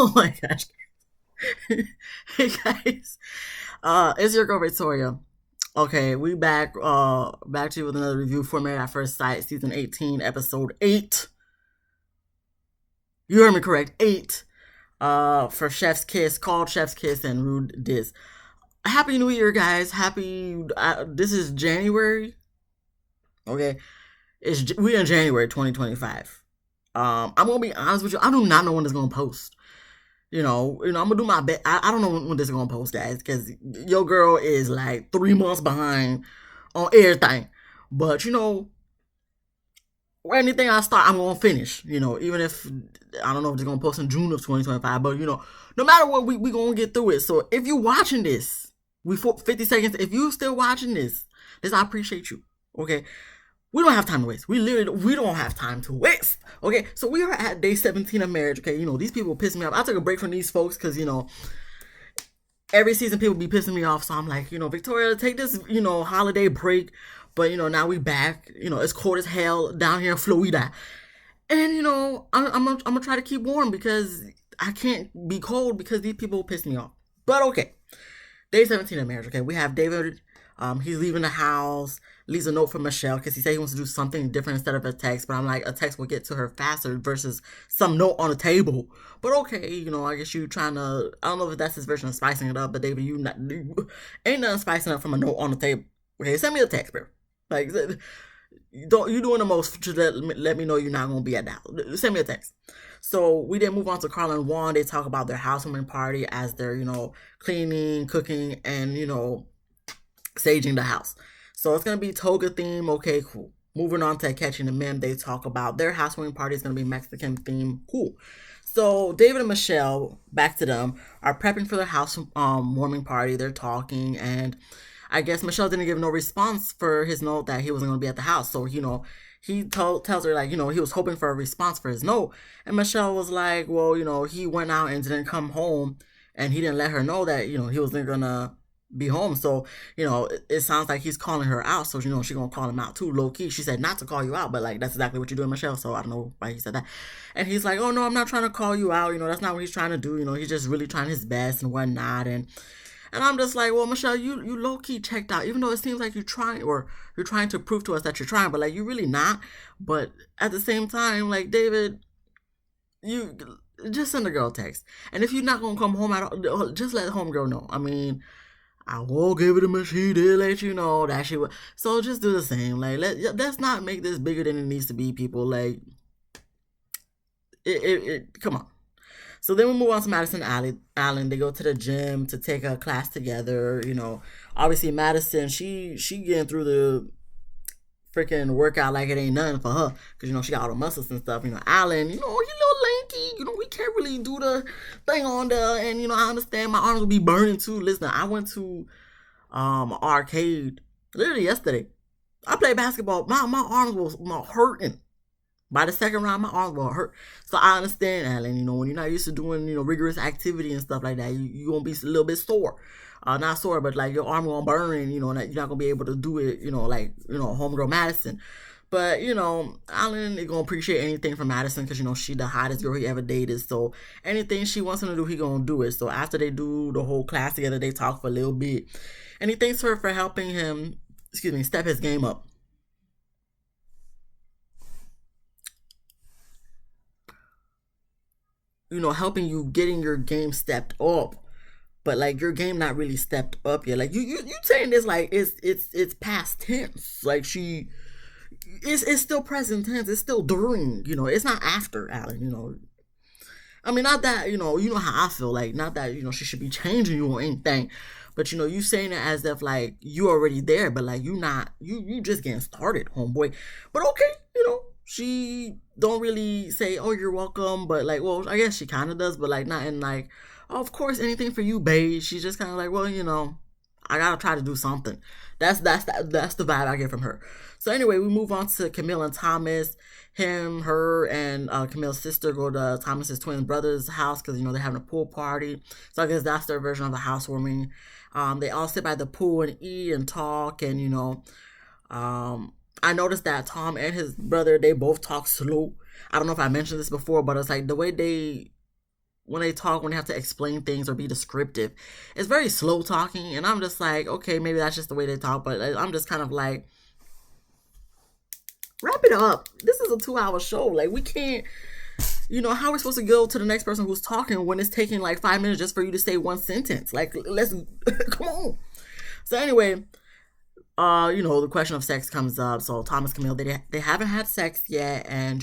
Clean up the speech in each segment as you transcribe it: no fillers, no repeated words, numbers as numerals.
Oh my gosh. Hey guys. It's your girl Victoria. Okay, we back to you with another review for Married at First Sight, season 18, episode 8. You heard me correct, 8. For Chef's Kiss, called Chef's Kiss and Rude Diss. Happy New Year, guys. Happy this is January. Okay. We in January 2025. I'm gonna be honest with you, I do not know when it's gonna post. I'm gonna do my best. I don't know when this is gonna post, guys, because your girl is like 3 months behind on everything. But anything I start, I'm gonna finish. Even if I don't know if it's gonna post in June of 2025, but no matter what, we gonna get through it. So if you watching this, we 50 seconds. If you still watching this I appreciate you. Okay, we don't have time to waste. We don't have time to waste. Okay, so we are at day 17 of marriage. Okay, these people piss me off. I took a break from these folks because every season people be pissing me off. So I'm like, Victoria, take this holiday break. But now we back. It's cold as hell down here in Florida, and I'm gonna try to keep warm because I can't be cold because these people piss me off. But okay, day 17 of marriage. Okay, we have David. He's leaving the house, leaves a note for Michelle because he said he wants to do something different instead of a text. But I'm like, a text will get to her faster versus some note on the table. But okay, I guess you trying to. I don't know if that's his version of spicing it up, but David, you ain't nothing spicing up from a note on the table. Okay, send me a text, bro. Like, don't you doing the most to let me know you're not gonna be at that. Send me a text. So we then move on to Carla and Juan. They talk about their housewarming party as they're cleaning, cooking, and saging the house. So it's gonna be toga theme. Okay, cool. Moving on to Catching the Men, they talk about their housewarming party is gonna be Mexican theme. Cool. So David and Michelle, back to them, are prepping for their house warming party. They're talking, and I guess Michelle didn't give no response for his note that he wasn't gonna be at the house. So he tells her like he was hoping for a response for his note, and Michelle was like, well, he went out and didn't come home, and he didn't let her know that he wasn't gonna be home. So it sounds like he's calling her out. So she gonna call him out too, low key. She said not to call you out, but like that's exactly what you're doing, Michelle. So I don't know why he said that. And he's like, oh no, I'm not trying to call you out. That's not what he's trying to do. He's just really trying his best and whatnot. And I'm just like, well, Michelle, you low key checked out, even though it seems like you're trying, or you're trying to prove to us that you're trying, but like you're really not. But at the same time, like David, you just send a girl a text, and if you're not gonna come home at all, just let the homegirl know. I mean, I will give it a miss. She did let you know that she would. So just do the same. Like let's not make this bigger than it needs to be. People like it. Come on. So then we move on to Madison Allen. They go to the gym to take a class together. Obviously Madison, she getting through the freaking workout like it ain't nothing for her because she got all the muscles and stuff. Allen, he a little lanky. We can't really do the thing on there. And I understand my arms will be burning too. Listen, I went to arcade literally yesterday. I played basketball. My arms was hurting. By the second round, my arms were hurt. So I understand, Alan. When you're not used to doing, rigorous activity and stuff like that, you gonna be a little bit sore. Not sore, but like your arm gonna burn, and you're not gonna be able to do it. Like homegirl Madison. But Alan is gonna appreciate anything from Madison because she the hottest girl he ever dated. So anything she wants him to do, he gonna do it. So after they do the whole class together, they talk for a little bit, and he thanks her for helping him. Excuse me, step his game up. Helping you getting your game stepped up. But like your game not really stepped up yet. Like you saying this like it's past tense. Like it's still present tense. It's still during. It's not after Alan. I mean, not that you know how I feel. Like not that she should be changing you or anything. But you saying it as if like you already there, but like you not you just getting started, homeboy. But okay, she don't really say, "Oh, you're welcome," but like, well, I guess she kind of does, but like not in like, oh, of course, anything for you, babe. She's just kind of like, well, I gotta try to do something. That's the vibe I get from her. So anyway, we move on to Camille and Thomas. Him, her, and Camille's sister go to Thomas's twin brother's house because they're having a pool party. So I guess that's their version of a housewarming. They all sit by the pool and eat and talk, and I noticed that Tom and his brother, they both talk slow. I don't know if I mentioned this before, but it's like the way they when they talk, when they have to explain things or be descriptive, it's very slow talking. And I'm just like, okay, maybe that's just the way they talk. But I'm just kind of like, wrap it up. This is a 2 hour show. Like, we can't, how are we supposed to go to the next person who's talking when it's taking like 5 minutes just for you to say one sentence? Like, let's, come on. So anyway, the question of sex comes up. So Thomas, Camille, they haven't had sex yet, and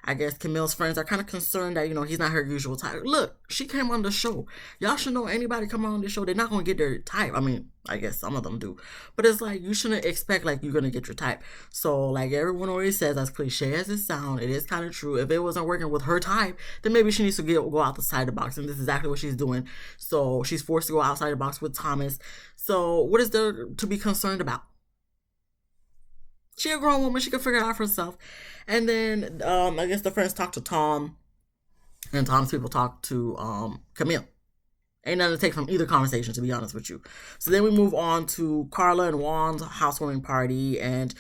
I guess Camille's friends are kind of concerned that he's not her usual type. Look, she came on the show. Y'all should know anybody come on the show, they're not gonna get their type. I mean, I guess some of them do, but it's like you shouldn't expect like you're gonna get your type. So like everyone always says, as cliche as it sounds, it is kind of true. If it wasn't working with her type, then maybe she needs to go outside the box, and this is exactly what she's doing. So she's forced to go outside the box with Thomas. So what is there to be concerned about? She a grown woman. She can figure it out for herself. And then I guess the friends talk to Tom, and Tom's people talk to Camille. Ain't nothing to take from either conversation, to be honest with you. So then we move on to Carla and Juan's housewarming party. And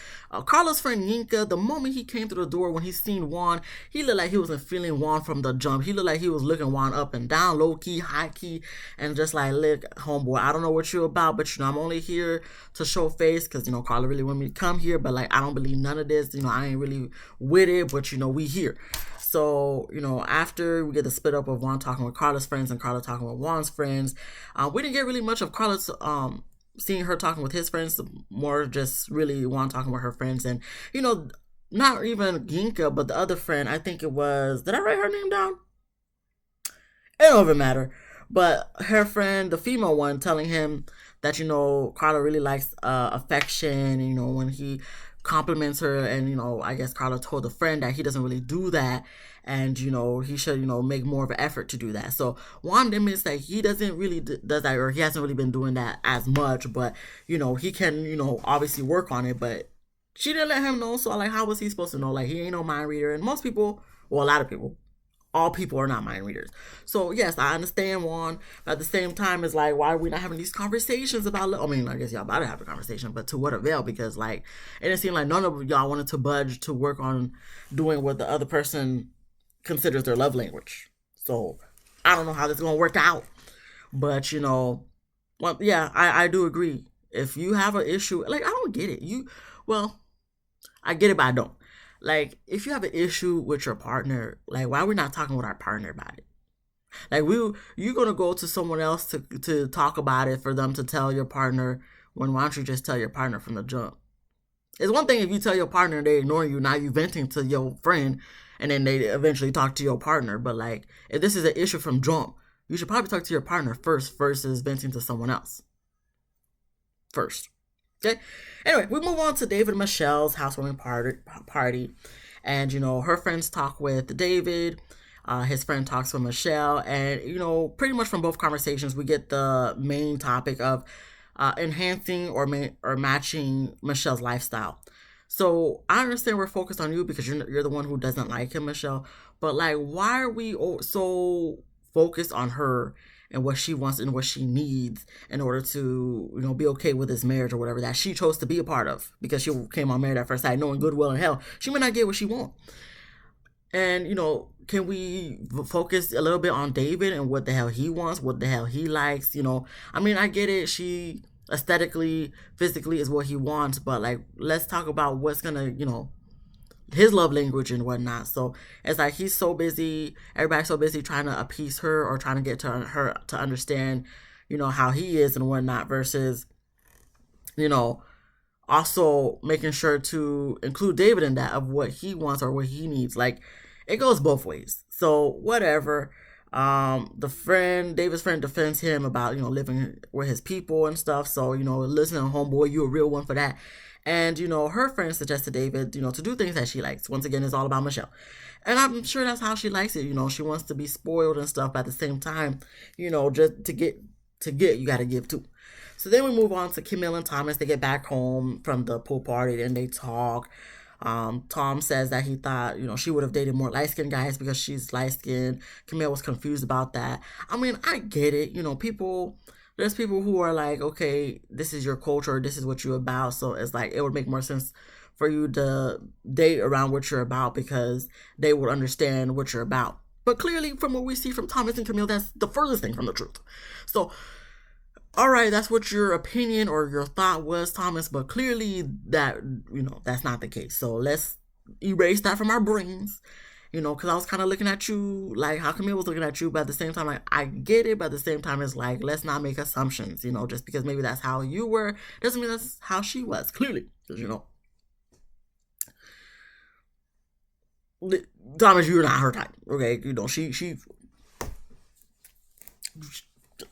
Carla's friend Yinka, the moment he came through the door, when he seen Juan, he looked like he wasn't feeling Juan from the jump. He looked like he was looking Juan up and down, low key, high key, and just like, look, homeboy, I don't know what you're about, but I'm only here to show face because, Carla really wanted me to come here, but like, I don't believe none of this. I ain't really with it, but we here. So, after we get the split up of Juan talking with Carla's friends and Carla talking with Juan's friends, we didn't get really much of Carla's, seeing her talking with his friends, more just really Juan talking with her friends. And, not even Yinka, but the other friend, I think it was, did I write her name down? It don't even matter. But her friend, the female one, telling him that, Carla really likes affection, when he compliments her, and I guess Carla told a friend that he doesn't really do that, and he should make more of an effort to do that. So Juan admits that he doesn't really does that, or he hasn't really been doing that as much, but he can obviously work on it. But she didn't let him know, so like, how was he supposed to know? Like, he ain't no mind reader, and most people, well, a lot of people, all people are not mind readers. So yes, I understand Juan, but at the same time, it's like, why are we not having these conversations about I mean, I guess y'all about to have a conversation, but to what avail? Because like, it didn't seem like none of y'all wanted to budge to work on doing what the other person considers their love language. So I don't know how this is gonna work out, but well, yeah, I do agree. If you have an issue, like, I don't get it. Well, I get it, but I don't. Like, if you have an issue with your partner, like, why are we not talking with our partner about it? Like, you're gonna go to someone else to talk about it, for them to tell your partner, when why don't you just tell your partner from the jump? It's one thing if you tell your partner and they ignore you, now you venting to your friend, and then they eventually talk to your partner. But like, if this is an issue from jump, you should probably talk to your partner first versus venting to someone else first. Okay. Anyway, we move on to David and Michelle's housewarming party. And, her friends talk with David. His friend talks with Michelle. And, pretty much from both conversations, we get the main topic of enhancing or matching Michelle's lifestyle. So I understand we're focused on you because you're the one who doesn't like him, Michelle. But, like, why are we so focused on her and what she wants and what she needs in order to, be okay with this marriage or whatever that she chose to be a part of? Because she came on Married at First Sight knowing good, well, and hell, she may not get what she wants. And, can we focus a little bit on David and what the hell he wants, what the hell he likes? I mean, I get it. She aesthetically, physically is what he wants, but like, let's talk about what's gonna, his love language and whatnot. So it's like, he's so busy, everybody's so busy trying to appease her or trying to get to her to understand, how he is and whatnot, versus, also making sure to include David in that, of what he wants or what he needs. Like, it goes both ways. So whatever. David's friend defends him about, living with his people and stuff. So, listen, homeboy, you a real one for that. And, her friend suggested David, to do things that she likes. Once again, it's all about Michelle. And I'm sure that's how she likes it. She wants to be spoiled and stuff. But at the same time, just to get, you got to give too. So then we move on to Camille and Thomas. They get back home from the pool party and they talk. Tom says that he thought, she would have dated more light-skinned guys because she's light-skinned. Camille was confused about that. I mean, I get it. There's people who are like, okay, this is your culture, this is what you're about. So it's like, it would make more sense for you to date around what you're about because they would understand what you're about. But clearly, from what we see from Thomas and Camille, that's the furthest thing from the truth. So, all right, that's what your opinion or your thought was, Thomas. But clearly, that that's not the case. So let's erase that from our brains. Because I was kind of looking at you like how Camille was looking at you, but at the same time, like, I get it, but at the same time, it's like, let's not make assumptions, just because maybe that's how you were, doesn't mean that's how she was, clearly, because, Thomas, you're not her type, okay?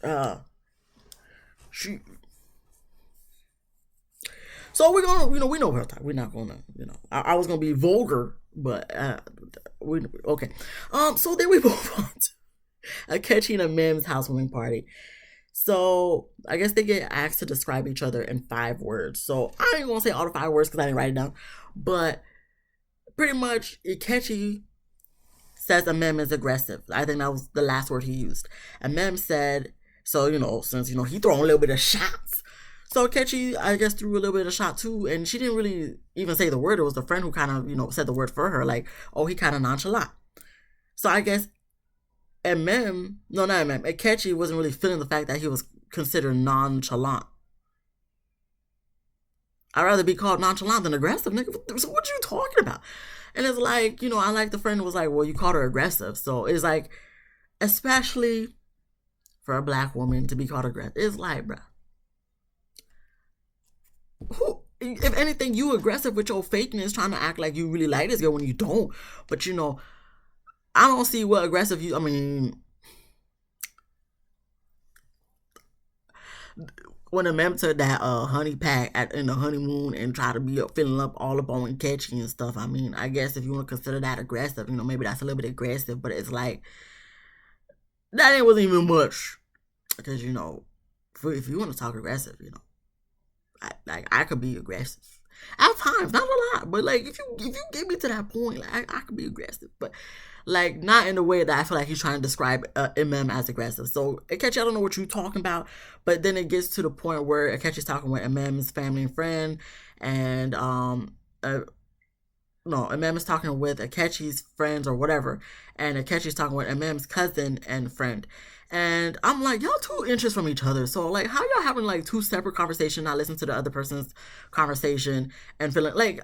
Uh, she, so we're gonna, we know her type. We're not gonna, I was gonna be vulgar, but okay. So then we move on to Akechi and Amem's housewarming party. So I guess they get asked to describe each other in 5 words. So I ain't gonna say all the 5 words because I didn't write it down, but pretty much Akechi says Amem is aggressive. I think that was the last word he used. Amem said, so since he throwing a little bit of shots. So Akechi, I guess, threw a little bit of shot too, and she didn't really even say the word. It was the friend who kind of, said the word for her, like, oh, he kind of nonchalant. So I guess Akechi wasn't really feeling the fact that he was considered nonchalant. I'd rather be called nonchalant than aggressive, nigga. So what you talking about? And it's like, I like the friend was like, well, you called her aggressive. So it's like, especially for a black woman to be called aggressive, it's like, bruh. Who, if anything, you aggressive with your fakeness, trying to act like you really like this girl when you don't. But I don't see what aggressive you. I mean, when Amem took that honey pack in the honeymoon and try to be filling up all up on catchy and stuff. I mean, I guess if you want to consider that aggressive, maybe that's a little bit aggressive. But it's like that ain't wasn't even much, because if you want to talk aggressive, I could be aggressive at times, not a lot, but like if you get me to that point, like I could be aggressive, but like not in the way that I feel like he's trying to describe Amem as aggressive. So Akechi, I don't know what you're talking about, but then it gets to the point where Akechi's talking with Amem's family and friend, and Amem is talking with Akechi's friends or whatever, and Akechi's talking with Amem's cousin and friend. And I'm like, y'all 2 inches from each other. So, like, how y'all having, like, 2 separate conversations, not listening to the other person's conversation and feeling, like,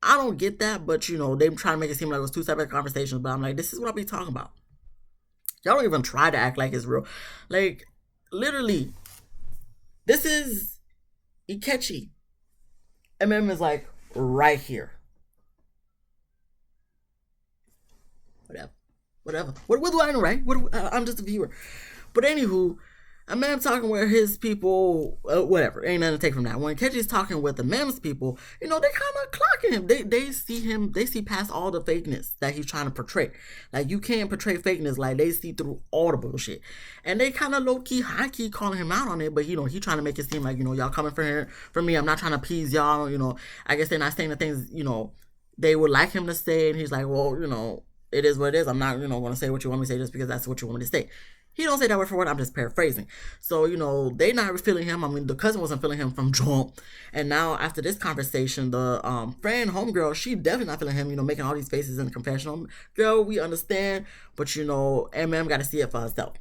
I don't get that, but, they try to make it seem like it was 2 separate conversations, but I'm like, this is what I be talking about. Y'all don't even try to act like it's real. Like, literally, this is Akechi. Amem is, like, right here. Whatever. What do I know, right? I'm just a viewer. But anywho, Amem talking with his people, whatever. Ain't nothing to take from that. When Akechi's talking with Amem's people, they kind of clocking him. They see him. They see past all the fakeness that he's trying to portray. Like, you can't portray fakeness. Like, they see through all the bullshit. And they kind of low-key, high-key calling him out on it. But, he trying to make it seem like, y'all coming for me. I'm not trying to appease y'all. I guess they're not saying the things, they would like him to say. And he's like, well, it is what it is. I'm not, going to say what you want me to say just because that's what you want me to say. He don't say that word for word. I'm just paraphrasing. So, they not feeling him. I mean, the cousin wasn't feeling him from jump. And now, after this conversation, the friend, homegirl, she definitely not feeling him, making all these faces in the confessional. Girl, we understand. But, MM got to see it for herself.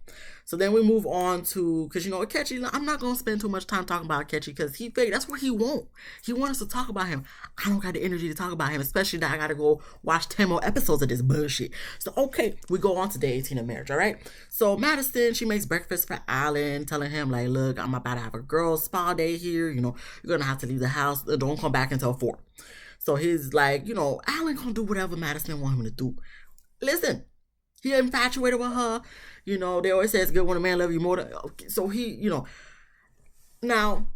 So then we move on to, because, Akechi, I'm not going to spend too much time talking about Akechi because he fake. That's what he want. He wants us to talk about him. I don't got the energy to talk about him, especially that I got to go watch 10 more episodes of this bullshit. So, okay, we go on to day 18 of marriage, all right? So Madison, she makes breakfast for Alan, telling him, like, look, I'm about to have a girls' spa day here. You're going to have to leave the house. Don't come back until 4. So he's like, Alan going to do whatever Madison want him to do. Listen. He infatuated with her. They always say it's good when a man loves you more than... Okay, so he, Now,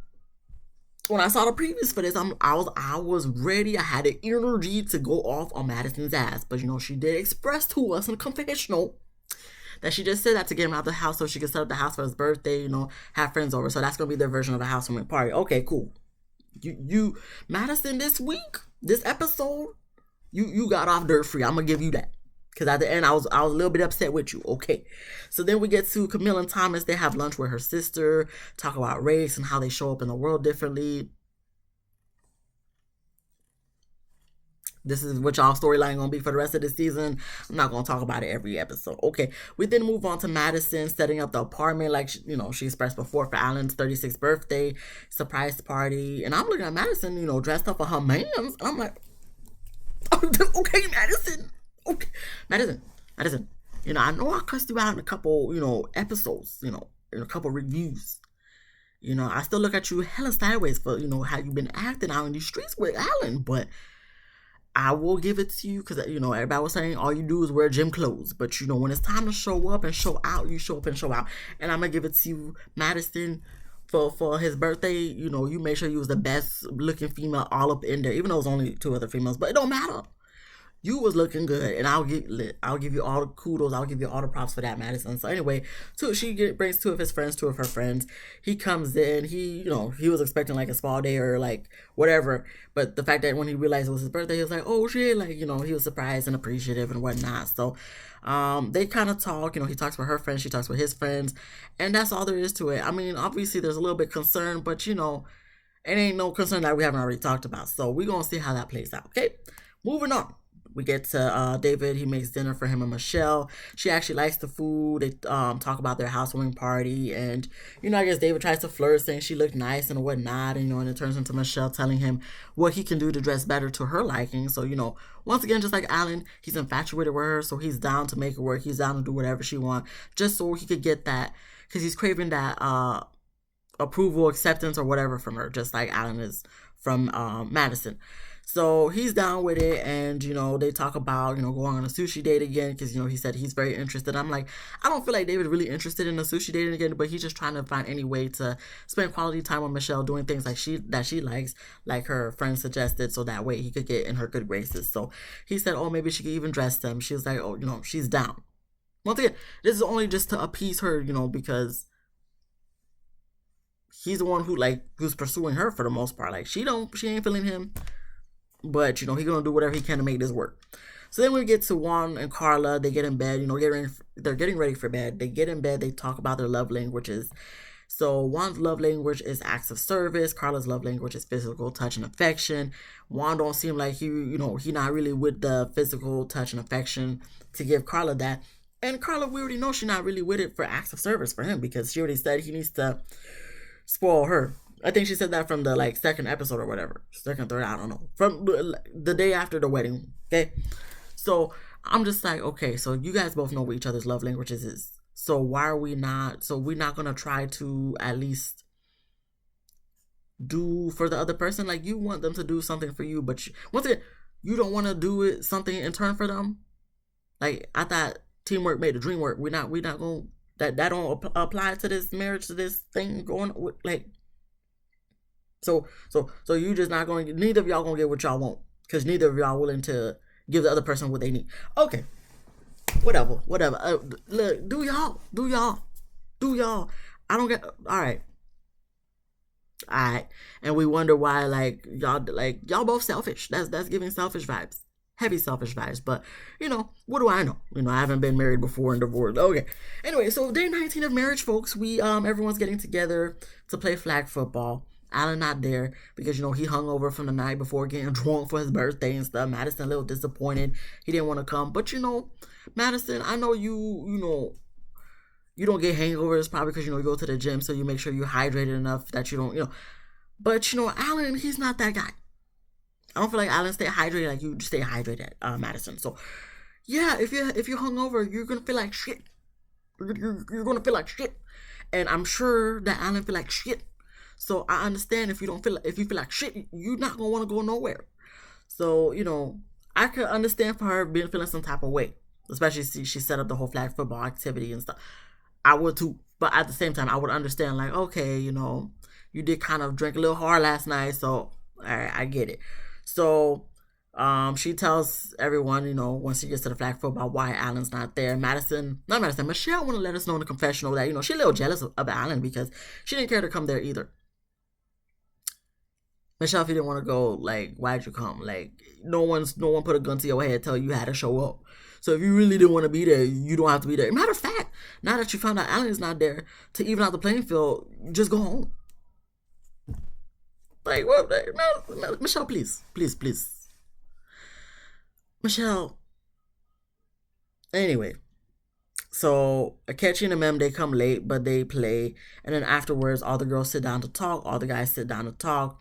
when I saw the previews for this, I was ready. I had the energy to go off on Madison's ass. But, she did express to us in a confessional that she just said that to get him out of the house so she could set up the house for his birthday, have friends over. So that's going to be their version of a housewarming party. Okay, cool. You Madison, this week, this episode, you got off dirt free. I'm going to give you that. Because at the end, I was a little bit upset with you. Okay. So then we get to Camille and Thomas. They have lunch with her sister, talk about race and how they show up in the world differently. This is what y'all storyline gonna be for the rest of the season. I'm not gonna talk about it every episode. Okay, we then move on to Madison setting up the apartment like she expressed before for Alan's 36th birthday surprise party, and I'm looking at Madison, dressed up for her man's, and I'm like, okay, Madison, okay, Madison. I know I cussed you out in a couple, episodes, in a couple reviews. I still look at you hella sideways for, how you've been acting out in these streets with Alan, but I will give it to you because, everybody was saying all you do is wear gym clothes. But, when it's time to show up and show out, you show up and show out. And I'm going to give it to you, Madison, for his birthday. You made sure you was the best looking female all up in there, even though it was only two other females. But it don't matter. You was looking good, and I'll give you all the kudos. I'll give you all the props for that, Madison. So anyway, she brings two of her friends. He comes in. He was expecting like a spa day or like whatever, but the fact that when he realized it was his birthday, he was like, oh shit, like he was surprised and appreciative and whatnot. So, they kind of talk. He talks with her friends, she talks with his friends, and that's all there is to it. I mean, obviously there's a little bit concern, but it ain't no concern that we haven't already talked about. So we're gonna see how that plays out. Okay, moving on. We get to David. He makes dinner for him and Michelle. She actually likes the food. They talk about their housewarming party. And, I guess David tries to flirt, saying she looked nice and whatnot. And it turns into Michelle telling him what he can do to dress better to her liking. So, once again, just like Alan, he's infatuated with her. So he's down to make it work. He's down to do whatever she wants just so he could get that. Because he's craving that approval, acceptance, or whatever from her, just like Alan is from Madison. So he's down with it, and, they talk about, going on a sushi date again, because, he said he's very interested. I'm like, I don't feel like David really interested in a sushi date again, but he's just trying to find any way to spend quality time with Michelle, doing things like that she likes, like her friend suggested, so that way he could get in her good graces. So he said, oh, maybe she could even dress them. She was like, oh, she's down. Once again, this is only just to appease her, because he's the one who's pursuing her for the most part. Like, she ain't feeling him. But, he gonna do whatever he can to make this work. So then we get to Juan and Carla. They get in bed, they're getting ready for bed. They get in bed, they talk about their love languages. So Juan's love language is acts of service. Carla's love language is physical touch and affection. Juan don't seem like he not really with the physical touch and affection to give Carla that. And Carla, we already know she's not really with it for acts of service for him, because she already said he needs to spoil her. I think she said that from the second episode or whatever. Second, third, I don't know. From the day after the wedding. Okay. So I'm just like, okay, so you guys both know what each other's love languages is. So why are we not? So we're not going to try to at least do for the other person. Like, you want them to do something for you, but once again, you don't want to do something in turn for them. Like, I thought teamwork made the dream work. We're not going to, that don't apply to this marriage, to this thing going like. So you just not going to, neither of y'all going to get what y'all want, because neither of y'all willing to give the other person what they need. Okay. Whatever. Look, do y'all. I don't get, all right. And we wonder why, y'all both selfish. That's giving selfish vibes. Heavy selfish vibes. But, what do I know? I haven't been married before and divorced. Okay. Anyway, so day 19 of marriage, folks. We, everyone's getting together to play flag football. Alan not there because, he hung over from the night before getting drunk for his birthday and stuff. Madison a little disappointed. He didn't want to come. But, Madison, I know you don't get hangovers probably because, you go to the gym, so you make sure you're hydrated enough that you don't, But, Alan, he's not that guy. I don't feel like Alan stay hydrated like you stay hydrated, Madison. So, yeah, if you're hungover, you're going to feel like shit. You're going to feel like shit. And I'm sure that Alan feel like shit. So I understand if you feel like shit, you're not gonna want to go nowhere. So, I could understand for her feeling some type of way, especially she set up the whole flag football activity and stuff. I would too, but at the same time, I would understand like, okay, you did kind of drink a little hard last night, so all right, I get it. So, she tells everyone, once she gets to the flag football, why Alan's not there. Michelle want to let us know in the confessional that, she's a little jealous of Alan because she didn't care to come there either. Michelle, if you didn't want to go, why'd you come? No one put a gun to your head, tell you how to show up. So if you really didn't want to be there, you don't have to be there. Matter of fact, now that you found out Alan is not there to even out the playing field, just go home. What? No, Michelle, please. Michelle. Anyway, so Akechi and the Mem, they come late, but they play, and then afterwards, all the girls sit down to talk. All the guys sit down to talk,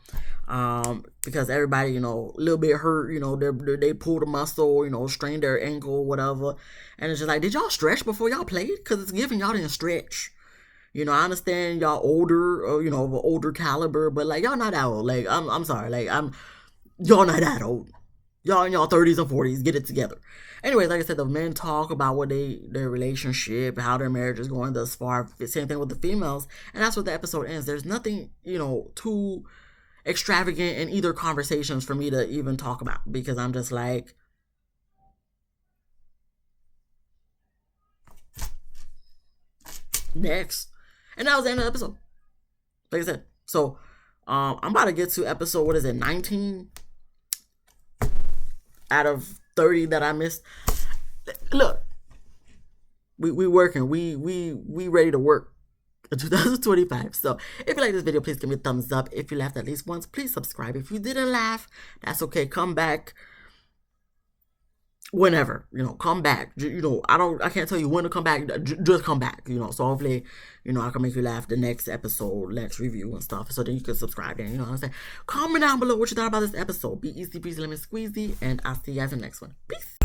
because everybody, a little bit hurt. They pulled a muscle, strained their ankle, whatever, and it's just like, did y'all stretch before y'all played? Because it's giving y'all didn't stretch. I understand y'all older, of an older caliber, but like y'all not that old. Like I'm sorry, like y'all not that old. Y'all in y'all 30s and 40s, get it together. Anyways, like I said, the men talk about what their relationship, how their marriage is going thus far. Same thing with the females, and that's what the episode ends. There's nothing, too extravagant in either conversations for me to even talk about, because I'm just like, next. And that was the end of the episode. Like I said. So I'm about to get to episode, what is it, 19 out of 30 that I missed. Look, we working. We ready to work in 2025. So if you like this video, please give me a thumbs up. If you laughed at least once, please subscribe. If you didn't laugh, that's okay. Come back whenever, come back. I can't tell you when to come back. Just come back, so hopefully, I can make you laugh the next episode, next review and stuff, so then you can subscribe. Then, what I'm saying? Comment down below what you thought about this episode. Be easy, breezy, lemon squeezy, and I'll see you guys in the next one. Peace.